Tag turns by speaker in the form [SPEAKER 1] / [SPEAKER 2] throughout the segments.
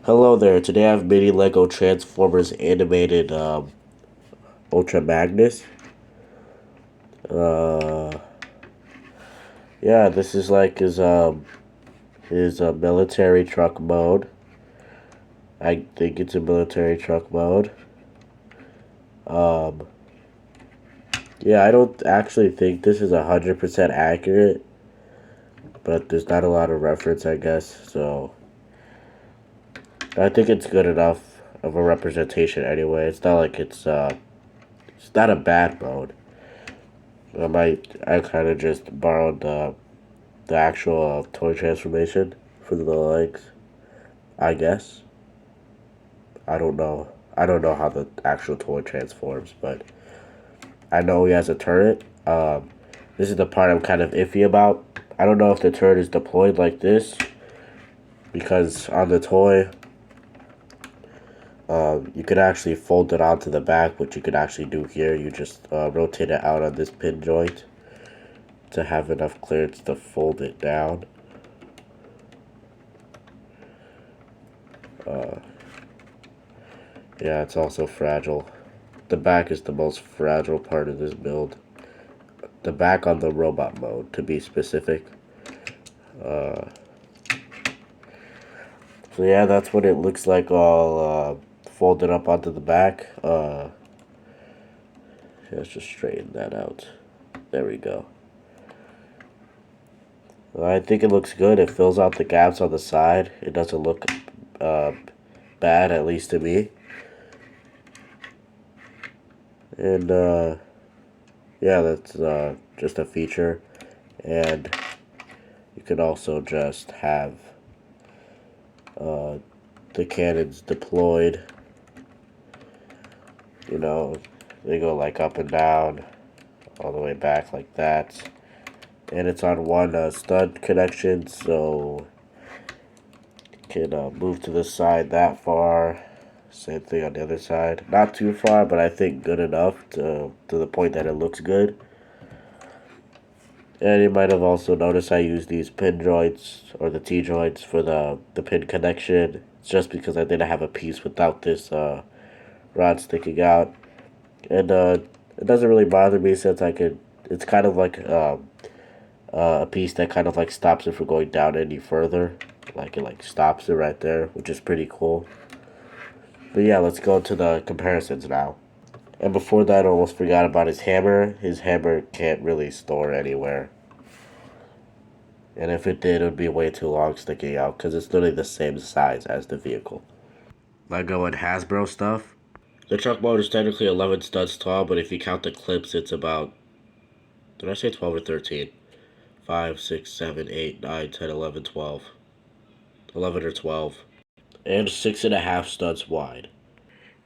[SPEAKER 1] Hello there. Today I have mini Lego Transformers animated Ultra Magnus. Uh, yeah, this is like his military truck mode. I think it's a military truck mode. Um, yeah, I don't actually think this is 100% accurate, but there's not a lot of reference, I guess. So I think it's good enough of a representation anyway. It's not like it's not a bad mode. I kind of just borrowed the actual toy transformation for the legs. I guess. I don't know. I don't know how the actual toy transforms, but I know he has a turret. This is the part I'm kind of iffy about. I don't know if the turret is deployed like this because on the toy, you could actually fold it onto the back, which you could actually do here. You just rotate it out on this pin joint to have enough clearance to fold it down. Yeah, it's also fragile. The back is the most fragile part of this build. The back on the robot mode, to be specific. Uh, so yeah, that's what it looks like all folded up onto the back. Let's just straighten that out. There we go. I think it looks good. It fills out the gaps on the side. It doesn't look uh, bad, at least to me. And yeah, that's just a feature. And you could also just have uh, the cannons deployed. You know, they go like up and down, all the way back like that. And it's on one stud connection, so you can move to the side that far. Same thing on the other side. Not too far, but I think good enough to the point that it looks good. And you might have also noticed I use these pin joints or the T joints for the pin connection. It's just because I didn't have a piece without this rod sticking out. And it doesn't really bother me since I could. It's kind of like a piece that kind of like stops it from going down any further. Like it like stops it right there, which is pretty cool. But yeah, let's go to the comparisons now. And before that, I almost forgot about his hammer. His hammer can't really store anywhere. And if it did, it would be way too long sticking out because it's literally the same size as the vehicle. Lego and Hasbro stuff. The truck motor is technically 11 studs tall, but if you count the clips, it's about. Did I say 12 or 13? 5, 6, 7, 8, 9, 10, 11, 12. 11 or 12. And 6.5 studs wide.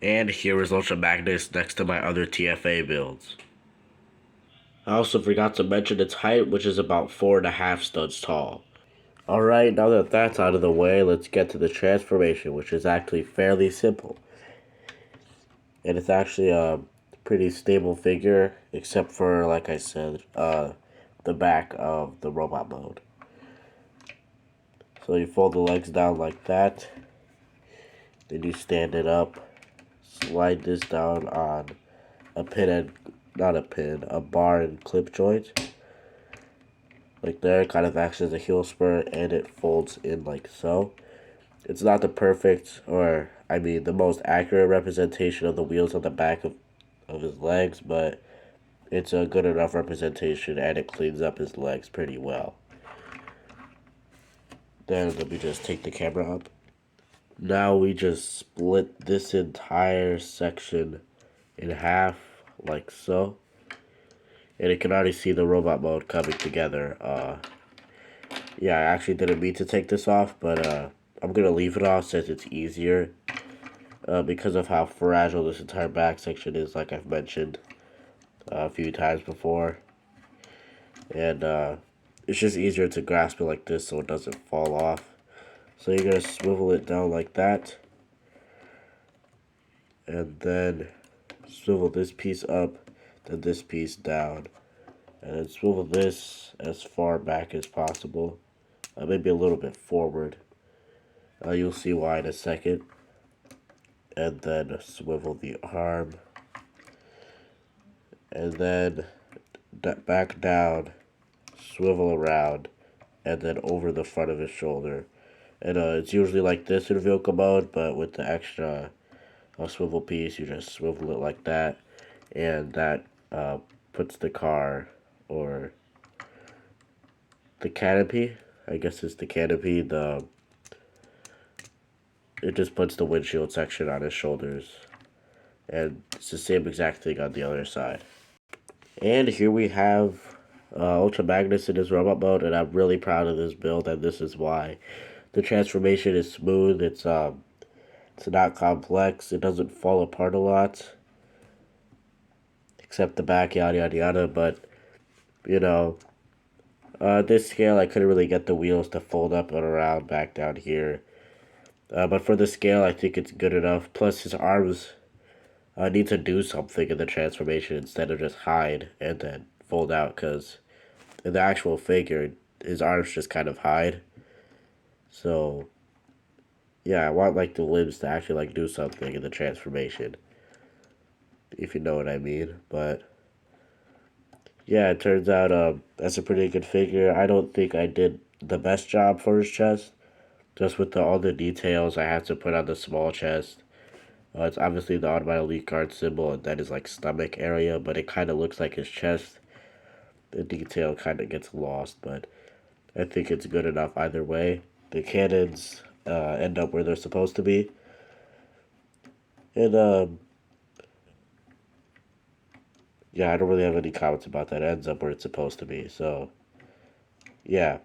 [SPEAKER 1] And here is Ultra Magnus next to my other TFA builds. I also forgot to mention its height, which is about 4.5 studs tall. Alright, now that that's out of the way, let's get to the transformation, which is actually fairly simple. And it's actually a pretty stable figure, except for, like I said, the back of the robot mode. So you fold the legs down like that, then you stand it up, slide this down on a pin and, not a pin, a bar and clip joint. Like there, it kind of acts as a heel spur, and it folds in like so. It's not the perfect, or I mean the most accurate representation of the wheels on the back of his legs, but it's a good enough representation and it cleans up his legs pretty well. Then let me just take the camera up. Now we just split this entire section in half like so. And you can already see the robot mode coming together. Yeah, I actually didn't mean to take this off, but I'm going to leave it off since it's easier. Because of how fragile this entire back section is, like I've mentioned a few times before. And it's just easier to grasp it like this so it doesn't fall off. So you're going to swivel it down like that. And then swivel this piece up, then this piece down. And then swivel this as far back as possible. Maybe a little bit forward. You'll see why in a second. And then swivel the arm. And then back down, swivel around, and then over the front of his shoulder. And it's usually like this in vehicle mode, but with the extra swivel piece, you just swivel it like that, and that puts the car, or the canopy, I guess it's the canopy, it just puts the windshield section on his shoulders. And it's the same exact thing on the other side. And here we have Ultra Magnus in his robot mode, and I'm really proud of this build, and this is why. The transformation is smooth. It's not complex. It doesn't fall apart a lot, except the back, yada yada yada. But you know, this scale, I couldn't really get the wheels to fold up and around back down here. But for the scale, I think it's good enough. Plus, his arms need to do something in the transformation instead of just hide and then fold out. Because in the actual figure, his arms just kind of hide. So yeah, I want like the limbs to actually like do something in the transformation, if you know what I mean. But yeah, it turns out that's a pretty good figure. I don't think I did the best job for his chest, just with all the details I had to put on the small chest. It's obviously the on my elite card symbol, and that is like stomach area, but it kind of looks like his chest. The detail kind of gets lost, but I think it's good enough either way. The cannons end up where they're supposed to be, and yeah, I don't really have any comments about that. It ends up where it's supposed to be. So yeah,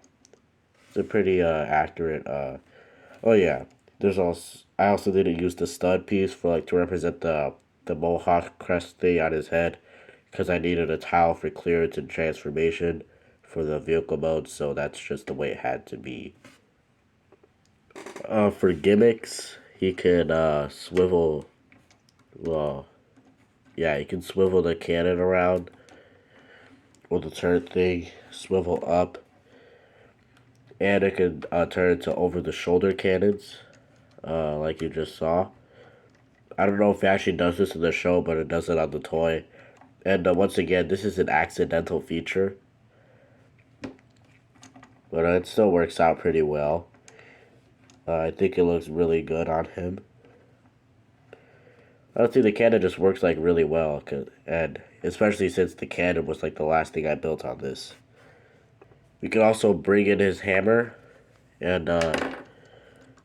[SPEAKER 1] it's a pretty accurate. Oh yeah, there's also I also didn't use the stud piece for like to represent the mohawk crest thing on his head, because I needed a tile for clearance and transformation for the vehicle mode. So that's just the way it had to be. For gimmicks, he can swivel. Well, yeah, he can swivel the cannon around or the turret thing, swivel up, and it can turn into over the shoulder cannons, like you just saw. I don't know if it actually does this in the show, but it does it on the toy. And once again, this is an accidental feature, but it still works out pretty well. I think it looks really good on him. I don't think the cannon just works like really well, and especially since the cannon was like the last thing I built on this. We can also bring in his hammer, and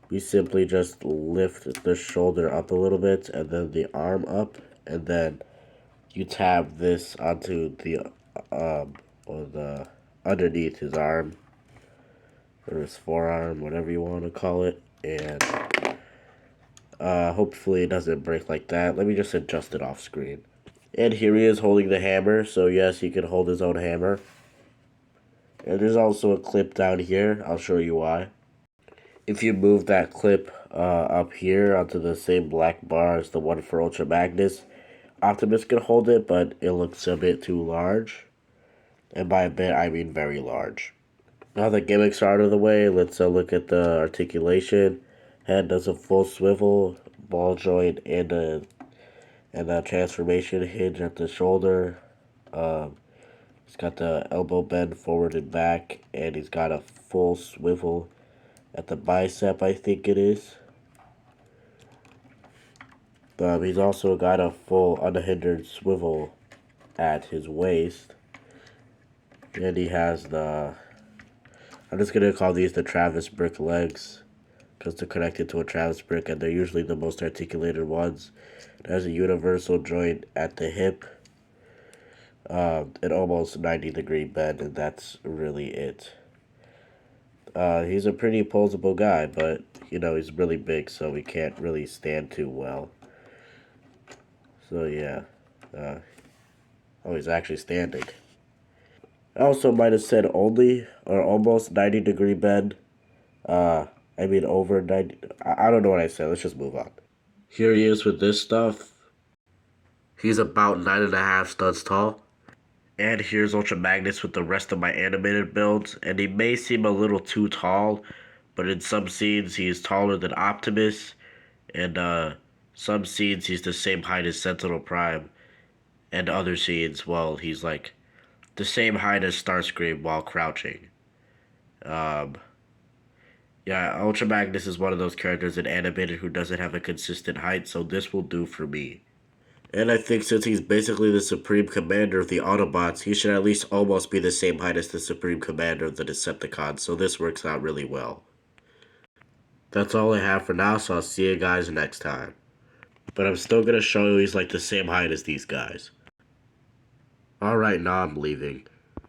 [SPEAKER 1] we simply just lift the shoulder up a little bit, and then the arm up, and then you tap this onto the or the underneath his arm or his forearm, whatever you want to call it, and hopefully it doesn't break like that. Let me just adjust it off screen. And here he is holding the hammer, so yes, he can hold his own hammer. And there's also a clip down here. I'll show you why. If you move that clip up here onto the same black bar as the one for Ultra Magnus, Optimus can hold it, but it looks a bit too large. And by a bit, I mean very large. Now the gimmicks are out of the way, let's look at the articulation. Head does a full swivel, ball joint, and a transformation hinge at the shoulder. He's got the elbow bend forward and back, and he's got a full swivel at the bicep, I think it is. He's also got a full unhindered swivel at his waist. And he has I'm just going to call these the Travis brick legs, because they're connected to a Travis brick, and they're usually the most articulated ones. There's a universal joint at the hip, an almost 90-degree bend, and that's really it. He's a pretty posable guy, but, you know, he's really big, so he can't really stand too well. So, yeah. Oh, he's actually standing. I also might have said only, or almost 90-degree bend. I mean over 90. I don't know what I said. Let's just move on. Here he is with this stuff. He's about 9.5 studs tall. And here's Ultra Magnus with the rest of my animated builds. And he may seem a little too tall, but in some scenes he's taller than Optimus, and some scenes he's the same height as Sentinel Prime, and other scenes, well, he's like the same height as Starscream while crouching. Um, yeah, Ultra Magnus is one of those characters in animated who doesn't have a consistent height, so this will do for me. And I think since he's basically the Supreme Commander of the Autobots, he should at least almost be the same height as the Supreme Commander of the Decepticons, so this works out really well. That's all I have for now, so I'll see you guys next time. But I'm still gonna show you he's like the same height as these guys. Alright, now I'm leaving.